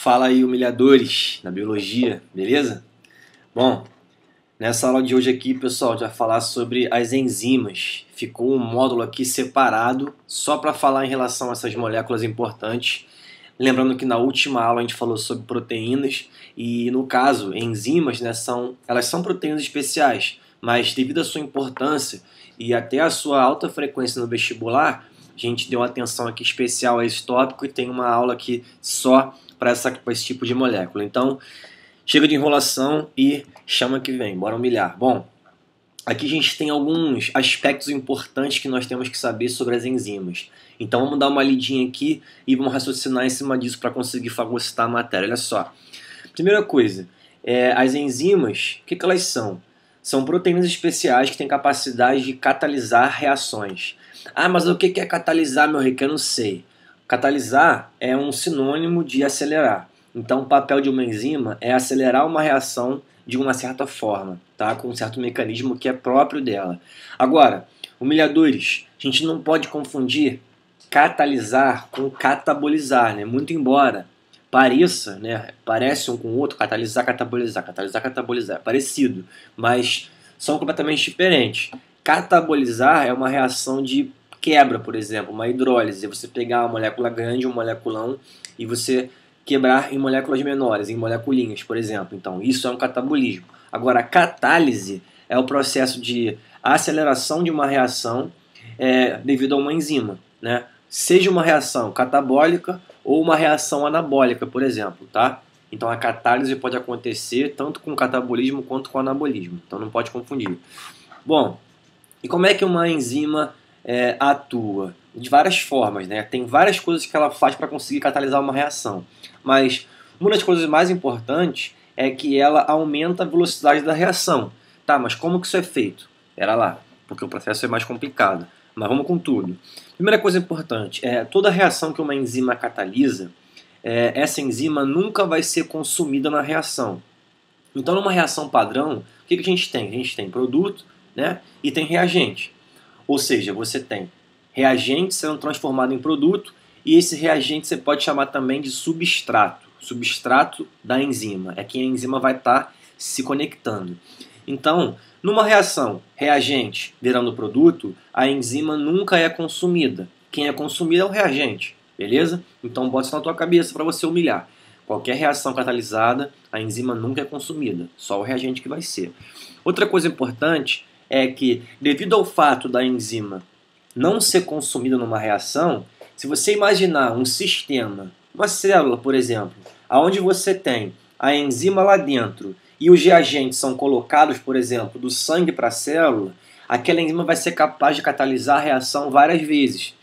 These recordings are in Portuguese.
Fala aí, humilhadores da biologia, beleza? Bom, nessa aula de hoje aqui, pessoal, a gente vai falar sobre as enzimas. Ficou um módulo aqui separado só para falar em relação a essas moléculas importantes. Lembrando que na última aula a gente falou sobre proteínas e, no caso, enzimas, né, elas são proteínas especiais, mas devido à sua importância e até a sua alta frequência no vestibular, a gente deu atenção aqui especial a esse tópico e tem uma aula aqui só para esse tipo de molécula. Então, chega de enrolação e chama que vem, bora humilhar. Bom, aqui a gente tem alguns aspectos importantes que nós temos que saber sobre as enzimas. Então vamos dar uma lidinha aqui e vamos raciocinar em cima disso para conseguir fagocitar a matéria. Olha só. Primeira coisa, as enzimas, o que elas são? São proteínas especiais que têm capacidade de catalisar reações. Ah, mas o que é catalisar, meu rei? Que eu não sei. Catalisar é um sinônimo de acelerar. Então o papel de uma enzima é acelerar uma reação de uma certa forma, tá? Com um certo mecanismo que é próprio dela. Agora, humilhadores, a gente não pode confundir catalisar com catabolizar, né? Muito embora pareça, né? Parece um com o outro, catalisar, catabolizar, catalisar, catabolizar, é parecido, mas são completamente diferentes. Catabolizar é uma reação de quebra, por exemplo, uma hidrólise, você pegar uma molécula grande, um moleculão, e você quebrar em moléculas menores, em moleculinhas, por exemplo. Então, isso é um catabolismo. Agora, a catálise é o processo de aceleração de uma reação devido a uma enzima, né? Seja uma reação catabólica ou uma reação anabólica, por exemplo, tá? Então, a catálise pode acontecer tanto com o catabolismo quanto com o anabolismo. Então, não pode confundir. Bom, e como é que uma enzima atua? De várias formas, né? Tem várias coisas que ela faz para conseguir catalisar uma reação. Mas uma das coisas mais importantes é que ela aumenta a velocidade da reação. Tá, mas como que isso é feito? Pera lá, porque o processo é mais complicado. Mas vamos com tudo. Primeira coisa importante, toda reação que uma enzima catalisa, essa enzima nunca vai ser consumida na reação. Então, numa reação padrão, o que a gente tem? A gente tem produto, né, e tem reagente. Ou seja, você tem reagente sendo transformado em produto e esse reagente você pode chamar também de substrato. Substrato da enzima. É que a enzima vai estar se conectando. Então, numa reação reagente virando produto, a enzima nunca é consumida. Quem é consumido é o reagente, beleza? Então, bota isso na tua cabeça para você humilhar. Qualquer reação catalisada, a enzima nunca é consumida. Só o reagente que vai ser. Outra coisa importante é que, devido ao fato da enzima não ser consumida numa reação, se você imaginar um sistema, uma célula, por exemplo, onde você tem a enzima lá dentro e os reagentes são colocados, por exemplo, do sangue para a célula, aquela enzima vai ser capaz de catalisar a reação várias vezes.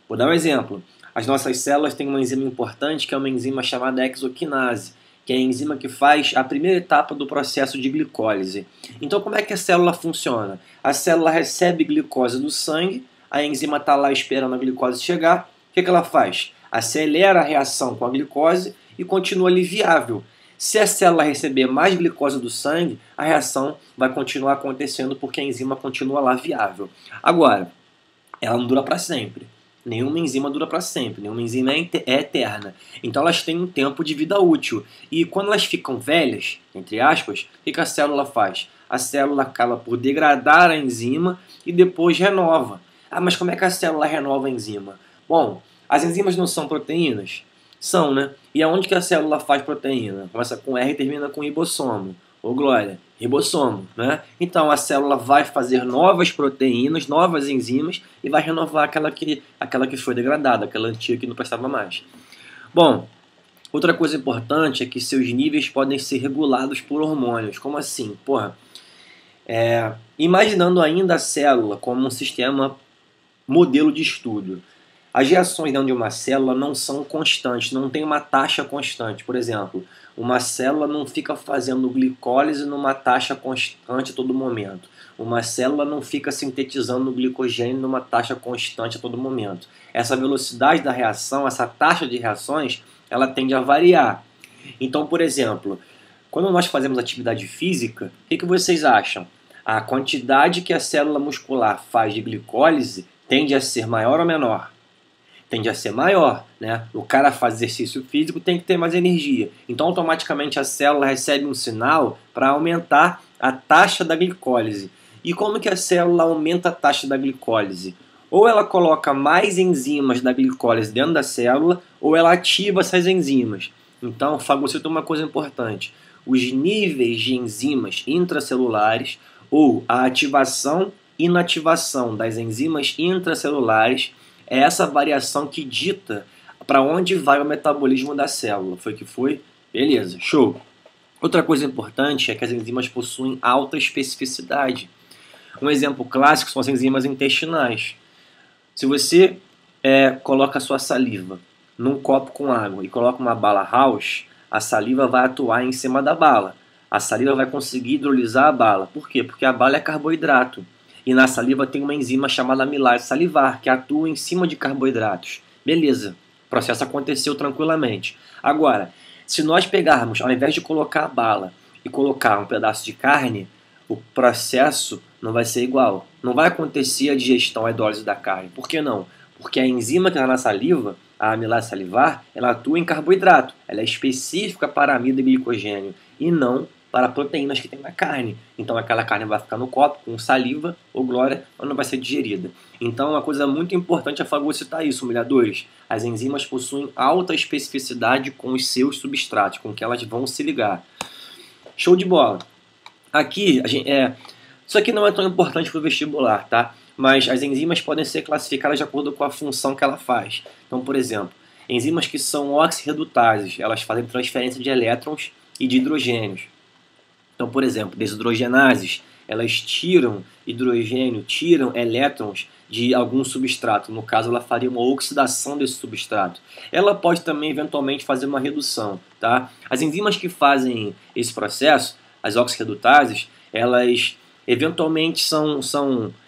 Vou dar um exemplo. As nossas células têm uma enzima importante, que é uma enzima chamada exoquinase, que é a enzima que faz a primeira etapa do processo de glicólise. Então, como é que a célula funciona? A célula recebe glicose do sangue, a enzima está lá esperando a glicose chegar. O que ela faz? Acelera a reação com a glicose e continua ali viável. Se a célula receber mais glicose do sangue, a reação vai continuar acontecendo porque a enzima continua lá viável. Agora, ela não dura para sempre. Nenhuma enzima dura para sempre, nenhuma enzima é eterna. Então elas têm um tempo de vida útil. E quando elas ficam velhas, entre aspas, o que a célula faz? A célula acaba por degradar a enzima e depois renova. Ah, mas como é que a célula renova a enzima? Bom, as enzimas não são proteínas? São, né? E aonde que a célula faz proteína? Começa com R e termina com ribossomo. Ô glória, ribossomo, né? Então a célula vai fazer novas proteínas, novas enzimas e vai renovar aquela que foi degradada, aquela antiga que não prestava mais. Bom, outra coisa importante é que seus níveis podem ser regulados por hormônios. Como assim? Porra, imaginando ainda a célula como um sistema modelo de estudo. As reações dentro de uma célula não são constantes, não tem uma taxa constante. Por exemplo, uma célula não fica fazendo glicólise numa taxa constante a todo momento. Uma célula não fica sintetizando glicogênio numa taxa constante a todo momento. Essa velocidade da reação, essa taxa de reações, ela tende a variar. Então, por exemplo, quando nós fazemos atividade física, o que vocês acham? A quantidade que a célula muscular faz de glicólise tende a ser maior ou menor? tende a ser maior, né? O cara faz exercício físico tem que ter mais energia. Então, automaticamente a célula recebe um sinal para aumentar a taxa da glicólise. E como que a célula aumenta a taxa da glicólise? Ou ela coloca mais enzimas da glicólise dentro da célula, ou ela ativa essas enzimas. Então, fagocito é uma coisa importante. Os níveis de enzimas intracelulares ou a ativação e inativação das enzimas intracelulares é essa variação que dita para onde vai o metabolismo da célula. Foi que foi? Beleza, show. Outra coisa importante é que as enzimas possuem alta especificidade. Um exemplo clássico são as enzimas intestinais. Se você coloca a sua saliva num copo com água e coloca uma bala House, a saliva vai atuar em cima da bala. A saliva vai conseguir hidrolisar a bala. Por quê? Porque a bala é carboidrato. E na saliva tem uma enzima chamada amilase salivar, que atua em cima de carboidratos. Beleza, o processo aconteceu tranquilamente. Agora, se nós pegarmos, ao invés de colocar a bala e colocar um pedaço de carne, o processo não vai ser igual. Não vai acontecer a digestão, a hidrólise da carne. Por que não? Porque a enzima que está na saliva, a amilase salivar, ela atua em carboidrato. Ela é específica para amida e glicogênio e não para proteínas que tem na carne. Então aquela carne vai ficar no copo com saliva ou glória, mas não vai ser digerida. Então uma coisa muito importante é fagocitar isso, humilhadores. As enzimas possuem alta especificidade com os seus substratos, com que elas vão se ligar. Show de bola. Aqui, isso aqui não é tão importante para o vestibular, tá? Mas as enzimas podem ser classificadas de acordo com a função que ela faz. Então, por exemplo, enzimas que são oxirredutases, elas fazem transferência de elétrons e de hidrogênios. Então, por exemplo, desidrogenases, elas tiram hidrogênio, tiram elétrons de algum substrato. No caso, ela faria uma oxidação desse substrato. Ela pode também, eventualmente, fazer uma redução, tá? As enzimas que fazem esse processo, as oxirredutases, elas eventualmente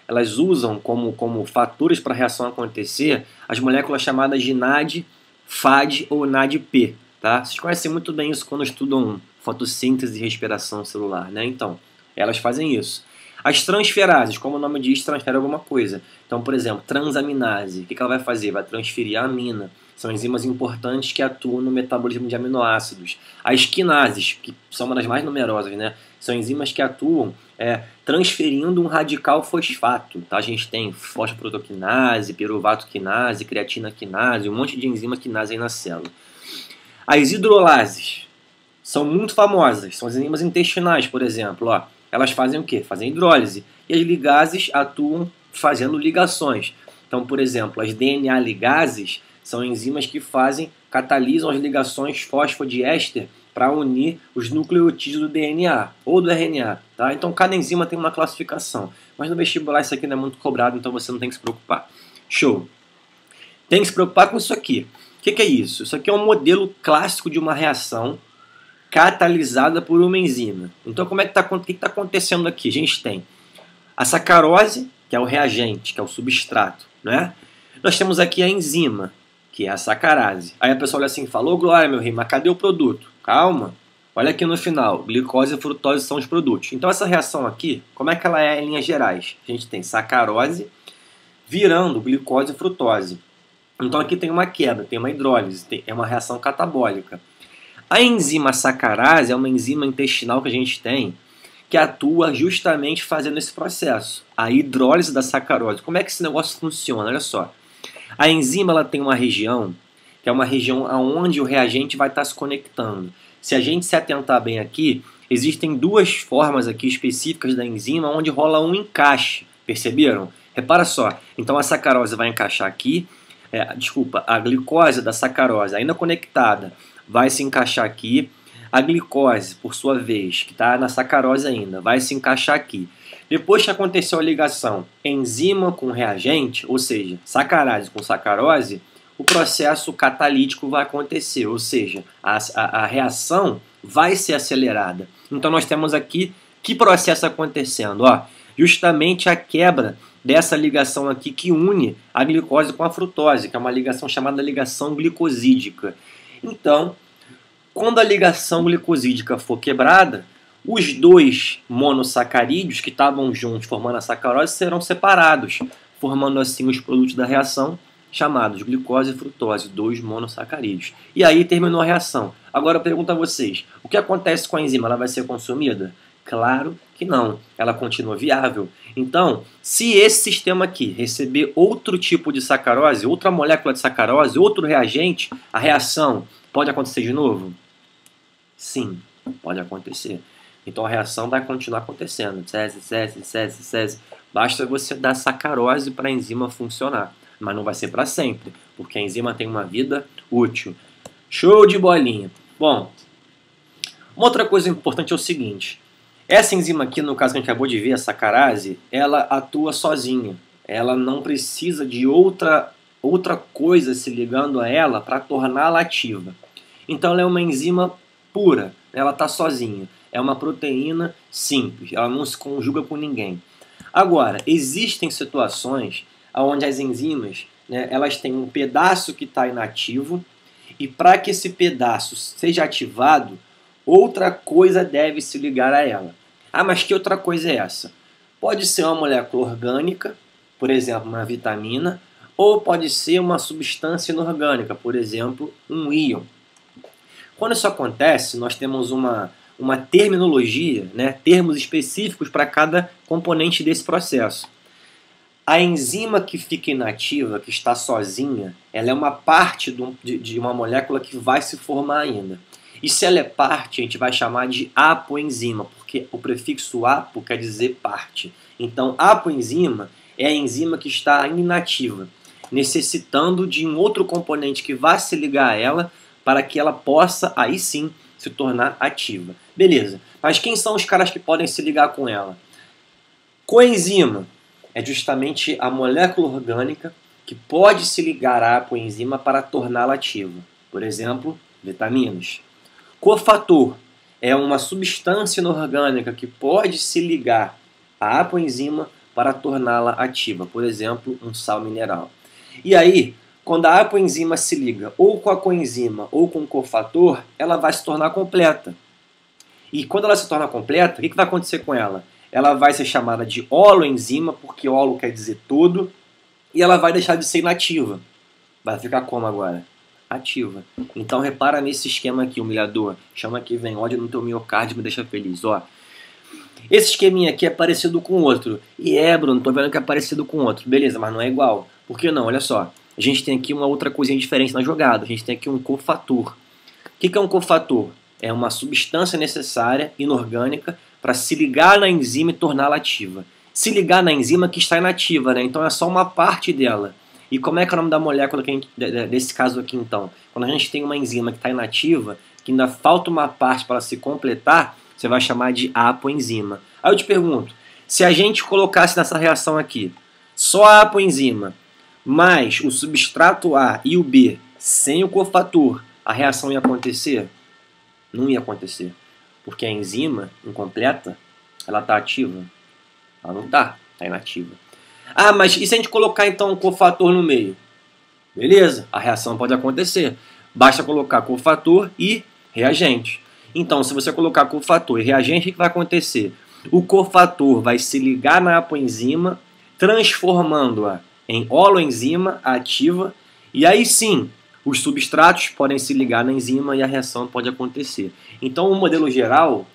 elas usam como fatores para a reação acontecer as moléculas chamadas de NAD, FAD ou NADP. Tá? Vocês conhecem muito bem isso quando estudam fotossíntese e respiração celular, né? Então, elas fazem isso. As transferases, como o nome diz, transfere alguma coisa. Então, por exemplo, transaminase, o que ela vai fazer? Vai transferir a amina. São enzimas importantes que atuam no metabolismo de aminoácidos. As quinases, que são uma das mais numerosas, né? São enzimas que atuam transferindo um radical fosfato. Tá? A gente tem fosfoprotoquinase, piruvato quinase, creatina quinase, um monte de enzima quinase aí na célula. As hidrolases são muito famosas, são as enzimas intestinais, por exemplo. Ó, elas fazem o quê? Fazem hidrólise. E as ligases atuam fazendo ligações. Então, por exemplo, as DNA ligases são enzimas que catalisam as ligações fosfodiéster para unir os nucleotídeos do DNA ou do RNA. Tá? Então, cada enzima tem uma classificação. Mas no vestibular isso aqui não é muito cobrado, então você não tem que se preocupar. Show! Tem que se preocupar com isso aqui. O que é isso? Isso aqui é um modelo clássico de uma reação catalisada por uma enzima. Então, o que está acontecendo aqui? A gente tem a sacarose, que é o reagente, que é o substrato, né? Nós temos aqui a enzima, que é a sacarase. Aí a pessoa olha assim e fala: ô Glória, meu rei, mas cadê o produto? Calma, olha aqui no final, glicose e frutose são os produtos. Então essa reação aqui, como é que ela é em linhas gerais? A gente tem sacarose virando glicose e frutose. Então aqui tem uma quebra, tem uma hidrólise, é uma reação catabólica. A enzima sacarase é uma enzima intestinal que a gente tem que atua justamente fazendo esse processo, a hidrólise da sacarose. Como é que esse negócio funciona? Olha só. A enzima ela tem uma região, que é uma região onde o reagente vai estar se conectando. Se a gente se atentar bem aqui, existem duas formas aqui específicas da enzima onde rola um encaixe. Perceberam? Repara só. Então a sacarose vai encaixar aqui. A glicose da sacarose, ainda conectada, vai se encaixar aqui. A glicose, por sua vez, que está na sacarose ainda, vai se encaixar aqui. Depois que aconteceu a ligação enzima com reagente, ou seja, sacarase com sacarose, o processo catalítico vai acontecer, ou seja, a reação vai ser acelerada. Então nós temos aqui que processo acontecendo? Ó, justamente a quebra dessa ligação aqui que une a glicose com a frutose, que é uma ligação chamada ligação glicosídica. Então, quando a ligação glicosídica for quebrada, os dois monossacarídeos que estavam juntos formando a sacarose serão separados, formando assim os produtos da reação, chamados glicose e frutose, 2 monossacarídeos. E aí terminou a reação. Agora eu pergunto a vocês, o que acontece com a enzima? Ela vai ser consumida? Claro que não, ela continua viável. Então, se esse sistema aqui receber outro tipo de sacarose, outra molécula de sacarose, outro reagente, a reação pode acontecer de novo? Sim, pode acontecer. Então a reação vai continuar acontecendo. Cese. Basta você dar sacarose para a enzima funcionar. Mas não vai ser para sempre, porque a enzima tem uma vida útil. Show de bolinha. Bom, uma outra coisa importante é o seguinte. Essa enzima aqui, no caso que a gente acabou de ver, a sacarase, ela atua sozinha. Ela não precisa de outra coisa se ligando a ela para torná-la ativa. Então ela é uma enzima pura, ela está sozinha. É uma proteína simples, ela não se conjuga com ninguém. Agora, existem situações onde as enzimas, né, elas têm um pedaço que está inativo e para que esse pedaço seja ativado, outra coisa deve se ligar a ela. Ah, mas que outra coisa é essa? Pode ser uma molécula orgânica, por exemplo, uma vitamina, ou pode ser uma substância inorgânica, por exemplo, um íon. Quando isso acontece, nós temos uma terminologia, né, termos específicos para cada componente desse processo. A enzima que fica inativa, que está sozinha, ela é uma parte de uma molécula que vai se formar ainda. E se ela é parte, a gente vai chamar de apoenzima, porque o prefixo apo quer dizer parte. Então, apoenzima é a enzima que está inativa, necessitando de um outro componente que vá se ligar a ela para que ela possa, aí sim, se tornar ativa. Beleza, mas quem são os caras que podem se ligar com ela? Coenzima é justamente a molécula orgânica que pode se ligar à apoenzima para torná-la ativa. Por exemplo, vitaminas. Cofator é uma substância inorgânica que pode se ligar à apoenzima para torná-la ativa. Por exemplo, um sal mineral. E aí, quando a apoenzima se liga ou com a coenzima ou com o cofator, ela vai se tornar completa. E quando ela se torna completa, o que vai acontecer com ela? Ela vai ser chamada de holoenzima, porque holo quer dizer todo, e ela vai deixar de ser inativa. Vai ficar como agora? Ativa. Então repara nesse esquema aqui, humilhador. Chama que vem ódio no teu miocárdio, me deixa feliz. Ó. Esse esqueminha aqui é parecido com o outro. E Bruno, tô vendo que é parecido com o outro. Beleza, mas não é igual. Por que não? Olha só. A gente tem aqui uma outra coisinha diferente na jogada. A gente tem aqui um cofator. O que é um cofator? É uma substância necessária, inorgânica, para se ligar na enzima e torná-la ativa. Se ligar na enzima que está inativa, né? Então é só uma parte dela. E como é que é o nome da molécula que desse caso aqui, então? Quando a gente tem uma enzima que está inativa, que ainda falta uma parte para se completar, você vai chamar de apoenzima. Aí eu te pergunto, se a gente colocasse nessa reação aqui, só a apoenzima, mais o substrato A e o B, sem o cofator, a reação ia acontecer? Não ia acontecer. Porque a enzima incompleta, ela está ativa? Ela não está, está inativa. Ah, mas e se a gente colocar então um cofator no meio? Beleza, a reação pode acontecer. Basta colocar cofator e reagente. Então, se você colocar cofator e reagente, o que vai acontecer? O cofator vai se ligar na apoenzima, transformando-a em holoenzima ativa, e aí sim, os substratos podem se ligar na enzima e a reação pode acontecer. Então, o modelo geral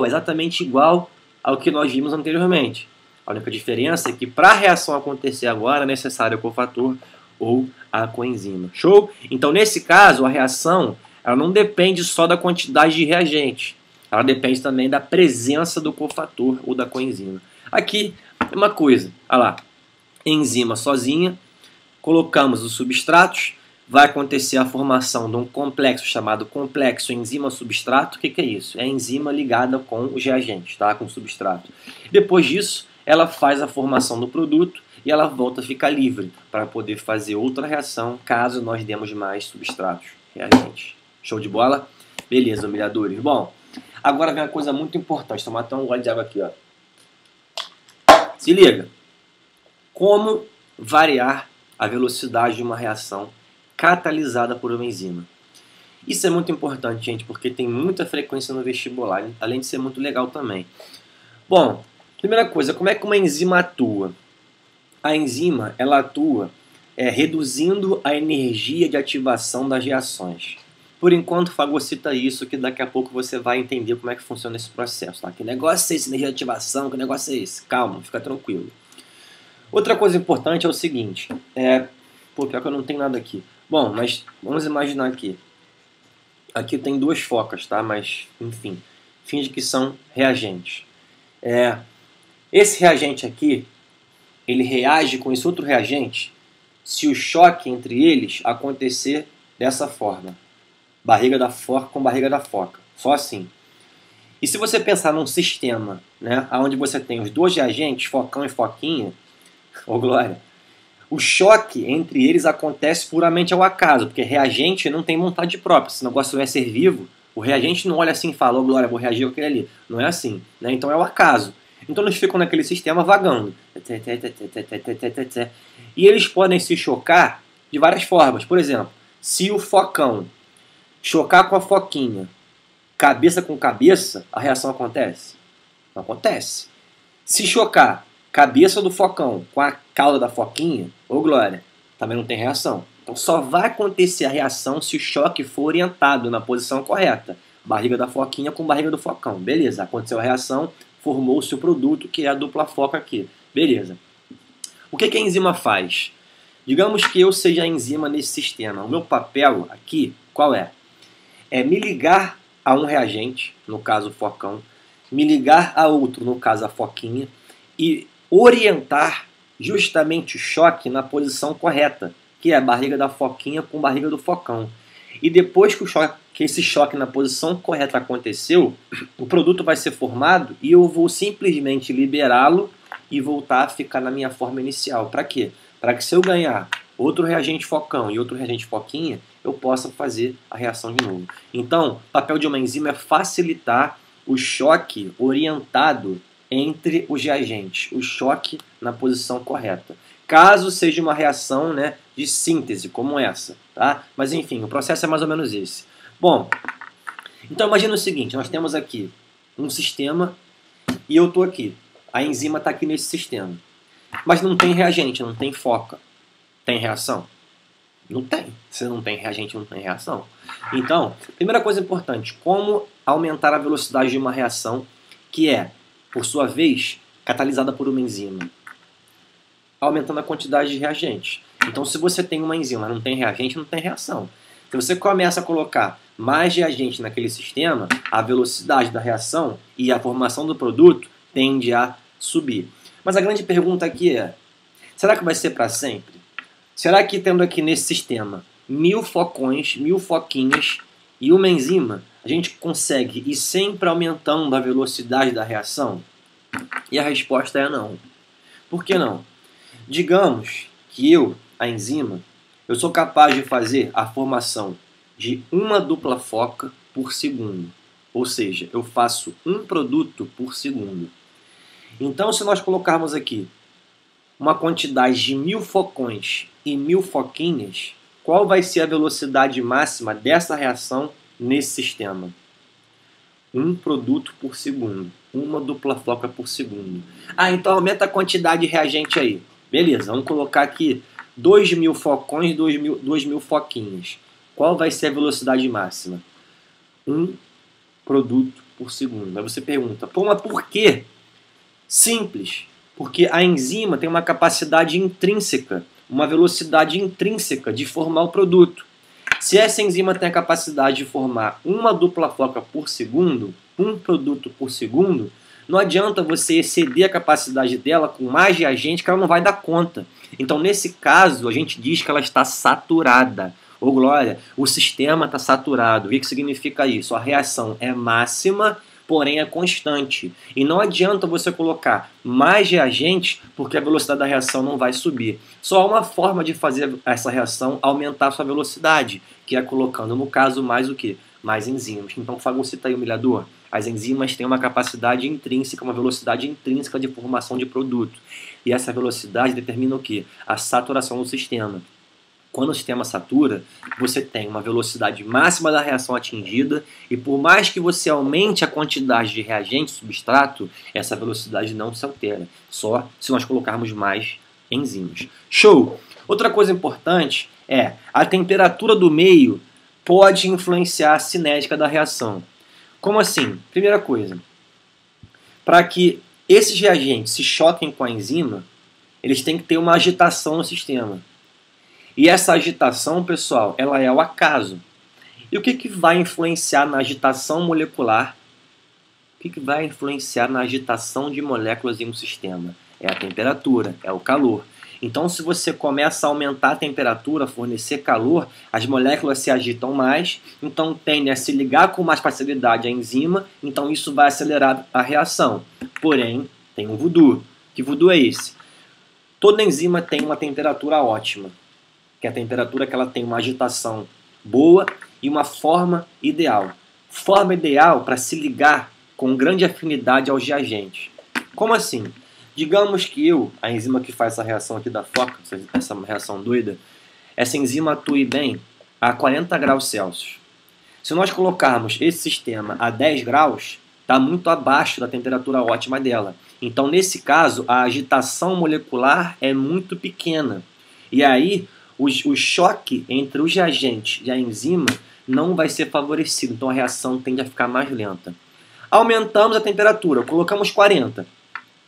é exatamente igual ao que nós vimos anteriormente. A única diferença é que para a reação acontecer agora é necessário o cofator ou a coenzima. Show? Então, nesse caso, a reação ela não depende só da quantidade de reagente. Ela depende também da presença do cofator ou da coenzima. Aqui é uma coisa. Olha lá. Enzima sozinha. Colocamos os substratos. Vai acontecer a formação de um complexo chamado complexo enzima-substrato. O que é isso? É a enzima ligada com os reagentes, tá? Com o substrato. Depois disso, ela faz a formação do produto e ela volta a ficar livre para poder fazer outra reação caso nós demos mais substratos, reagentes. Show de bola? Beleza, humilhadores. Bom, agora vem uma coisa muito importante. Tomar até um gole de água aqui, ó. Se liga. Como variar a velocidade de uma reação catalisada por uma enzima? Isso é muito importante, gente, porque tem muita frequência no vestibular, além de ser muito legal também. Bom, primeira coisa, como é que uma enzima atua? A enzima, ela atua reduzindo a energia de ativação das reações. Por enquanto, fagocita isso, que daqui a pouco você vai entender como é que funciona esse processo. Tá? Que negócio é esse, energia de ativação? Que negócio é esse? Calma, fica tranquilo. Outra coisa importante é o seguinte, pô, pior que eu não tenho nada aqui. Bom, mas vamos imaginar aqui. Aqui tem duas focas, tá? Mas, enfim, finge que são reagentes. Esse reagente aqui, ele reage com esse outro reagente se o choque entre eles acontecer dessa forma. Barriga da foca com barriga da foca. Só assim. E se você pensar num sistema, né, onde você tem os dois reagentes, focão e foquinha, ô glória, o choque entre eles acontece puramente ao acaso, porque reagente não tem vontade própria. Se o negócio não é ser vivo, o reagente não olha assim e fala, ô glória, vou reagir com aquele ali. Não é assim, né? Então é o acaso. Então eles ficam naquele sistema vagando. E eles podem se chocar de várias formas. Por exemplo, se o focão chocar com a foquinha, cabeça com cabeça, a reação acontece? Não acontece. Se chocar cabeça do focão com a cauda da foquinha, ô glória, também não tem reação. Então só vai acontecer a reação se o choque for orientado na posição correta. Barriga da foquinha com barriga do focão. Beleza, aconteceu a reação, formou-se o produto, que é a dupla foca aqui. Beleza. O que a enzima faz? Digamos que eu seja a enzima nesse sistema. O meu papel aqui, qual é? É me ligar a um reagente, no caso o focão, me ligar a outro, no caso a foquinha, e orientar justamente o choque na posição correta, que é a barriga da foquinha com a barriga do focão. E depois que esse choque na posição correta aconteceu, o produto vai ser formado e eu vou simplesmente liberá-lo e voltar a ficar na minha forma inicial. Para quê? Para que se eu ganhar outro reagente focão e outro reagente foquinha, eu possa fazer a reação de novo. Então, o papel de uma enzima é facilitar o choque orientado entre os reagentes, o choque na posição correta. Caso seja uma reação, né, de síntese, como essa, tá? Mas enfim, o processo é mais ou menos esse. Bom, então imagina o seguinte, nós temos aqui um sistema e eu estou aqui. A enzima está aqui nesse sistema. Mas não tem reagente, não tem foca. Tem reação? Não tem. Se não tem reagente, não tem reação. Então, primeira coisa importante, como aumentar a velocidade de uma reação que é, por sua vez, catalisada por uma enzima? Aumentando a quantidade de reagentes. Então, se você tem uma enzima, não tem reagente, não tem reação. Se você começa a colocar mais reagente naquele sistema, a velocidade da reação e a formação do produto tende a subir. Mas a grande pergunta aqui é, será que vai ser para sempre? Será que tendo aqui nesse sistema 1000 focões, 1000 foquinhas e uma enzima, a gente consegue ir sempre aumentando a velocidade da reação? E a resposta é não. Por que não? Digamos que eu, a enzima, eu sou capaz de fazer a formação de uma dupla foca por segundo. Ou seja, eu faço um produto por segundo. Então, se nós colocarmos aqui uma quantidade de 1000 focões e 1000 foquinhas, qual vai ser a velocidade máxima dessa reação nesse sistema? Um produto por segundo. Uma dupla foca por segundo. Ah, então aumenta a quantidade de reagente aí. Beleza, vamos colocar aqui 2000 focões e 2000 foquinhas. Qual vai ser a velocidade máxima? Um produto por segundo. Aí você pergunta, pô, mas por quê? Simples, porque a enzima tem uma capacidade intrínseca, uma velocidade intrínseca de formar o produto. Se essa enzima tem a capacidade de formar uma dupla foca por segundo, um produto por segundo, não adianta você exceder a capacidade dela com mais reagente que ela não vai dar conta. Então, nesse caso, a gente diz que ela está saturada. Ô glória, o sistema está saturado. O que significa isso? A reação é máxima, porém é constante. E não adianta você colocar mais reagentes, porque a velocidade da reação não vai subir. Só há uma forma de fazer essa reação aumentar a sua velocidade, que é colocando, no caso, mais o quê? Mais enzimas. Então, fagocita aí, humilhador. As enzimas têm uma capacidade intrínseca, uma velocidade intrínseca de formação de produto. E essa velocidade determina o quê? A saturação do sistema. Quando o sistema satura, você tem uma velocidade máxima da reação atingida e por mais que você aumente a quantidade de reagente substrato, essa velocidade não se altera, só se nós colocarmos mais enzimas. Show! Outra coisa importante é a temperatura do meio pode influenciar a cinética da reação. Como assim? Primeira coisa, para que esses reagentes se choquem com a enzima, eles têm que ter uma agitação no sistema. E essa agitação, pessoal, ela é o acaso. E o que vai influenciar na agitação molecular? O que vai influenciar na agitação de moléculas em um sistema? É a temperatura, é o calor. Então, se você começa a aumentar a temperatura, fornecer calor, as moléculas se agitam mais, então tendem a se ligar com mais facilidade à enzima, então isso vai acelerar a reação. Porém, tem um voodoo. Que voodoo é esse? Toda enzima tem uma temperatura ótima, que é a temperatura que ela tem uma agitação boa e uma forma ideal. Forma ideal para se ligar com grande afinidade aos reagentes. Como assim? Digamos que a enzima que faz essa reação aqui da foca, essa reação doida, essa enzima atue bem a 40 graus Celsius. Se nós colocarmos esse sistema a 10 graus, está muito abaixo da temperatura ótima dela. Então, nesse caso, a agitação molecular é muito pequena. E aí, o choque entre os reagentes e a enzima não vai ser favorecido. Então, a reação tende a ficar mais lenta. Aumentamos a temperatura, colocamos 40.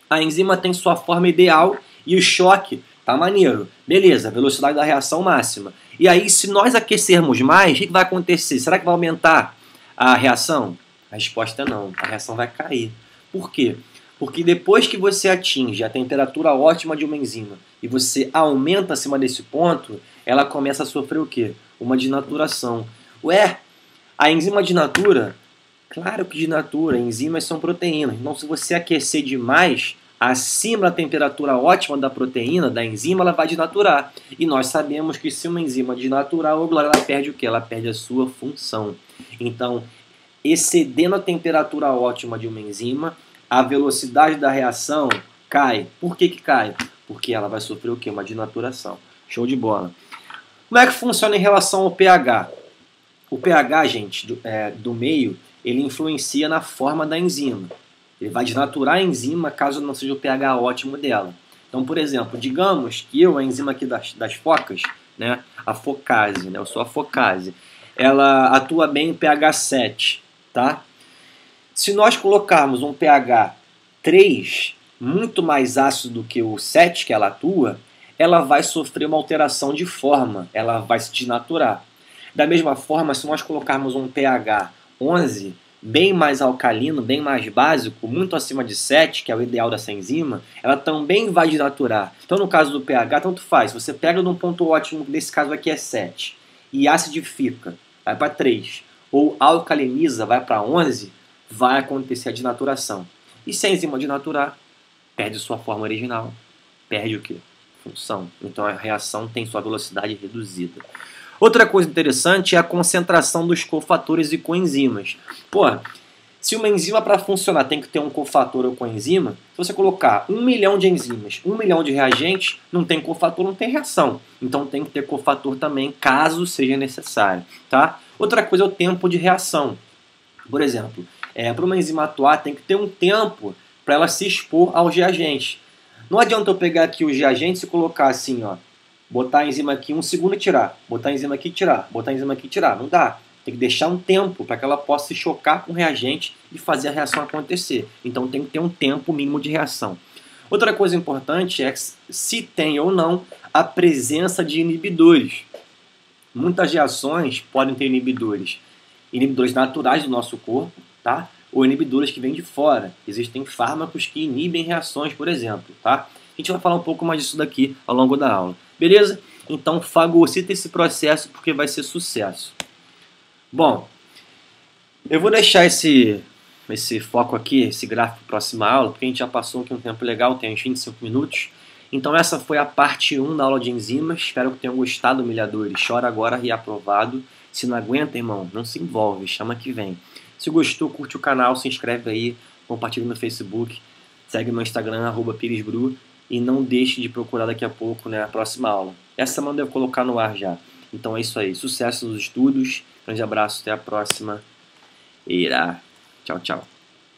A enzima tem sua forma ideal e o choque tá maneiro. Beleza, velocidade da reação máxima. E aí, se nós aquecermos mais, o que vai acontecer? Será que vai aumentar a reação? A resposta é não, a reação vai cair. Por quê? Porque depois que você atinge a temperatura ótima de uma enzima e você aumenta acima desse ponto, ela começa a sofrer o quê? Uma desnaturação. Ué, a enzima desnatura? Claro que desnatura, enzimas são proteínas. Então, se você aquecer demais, acima da temperatura ótima da proteína, da enzima, ela vai desnaturar. E nós sabemos que se uma enzima desnaturar, ela perde o quê? Ela perde a sua função. Então, excedendo a temperatura ótima de uma enzima, a velocidade da reação cai. Por que cai? Porque ela vai sofrer o quê? Uma desnaturação. Show de bola. Como é que funciona em relação ao pH? O pH, gente, do meio, ele influencia na forma da enzima. Ele vai desnaturar a enzima caso não seja o pH ótimo dela. Então, por exemplo, digamos que a enzima aqui das focas, né, a focase, né, eu sou a focase, ela atua bem em pH 7, tá? Se nós colocarmos um pH 3, muito mais ácido do que o 7 que ela atua, ela vai sofrer uma alteração de forma, ela vai se desnaturar. Da mesma forma, se nós colocarmos um pH 11, bem mais alcalino, bem mais básico, muito acima de 7, que é o ideal dessa enzima, ela também vai desnaturar. Então, no caso do pH, tanto faz. Você pega num ponto ótimo, nesse caso aqui é 7, e acidifica, vai para 3, ou alcaliniza, vai para 11, vai acontecer a desnaturação. E se a enzima desnaturar, perde sua forma original, perde o quê? Função. Então, a reação tem sua velocidade reduzida. Outra coisa interessante é a concentração dos cofatores e coenzimas. Pô, se uma enzima para funcionar tem que ter um cofator ou coenzima, se você colocar 1 milhão de enzimas, 1 milhão de reagentes, não tem cofator, não tem reação. Então tem que ter cofator também, caso seja necessário. Tá? Outra coisa é o tempo de reação. Por exemplo, para uma enzima atuar, tem que ter um tempo para ela se expor aos reagentes. Não adianta eu pegar aqui os reagentes e colocar assim, ó, botar a enzima aqui 1 segundo e tirar, botar a enzima aqui e tirar, botar a enzima aqui e tirar. Não dá. Tem que deixar um tempo para que ela possa se chocar com o reagente e fazer a reação acontecer. Então tem que ter um tempo mínimo de reação. Outra coisa importante é se tem ou não a presença de inibidores. Muitas reações podem ter inibidores naturais do nosso corpo, tá? Ou inibidores que vêm de fora. Existem fármacos que inibem reações, por exemplo, tá? A gente vai falar um pouco mais disso daqui ao longo da aula. Beleza? Então fagocita esse processo porque vai ser sucesso. Bom, eu vou deixar esse foco aqui, esse gráfico para a próxima aula, porque a gente já passou aqui um tempo legal, tem uns 25 minutos. Então essa foi a parte 1 da aula de enzimas. Espero que tenham gostado, humilhadores. Chora agora, reaprovado. Se não aguenta, irmão, não se envolve, chama que vem. Se gostou, curte o canal, se inscreve aí, compartilha no Facebook, segue no Instagram, @piresbru, e não deixe de procurar daqui a pouco, né, a próxima aula. Essa semana eu devo colocar no ar já. Então é isso aí, sucesso nos estudos, grande abraço, até a próxima. Irá. Tchau, tchau.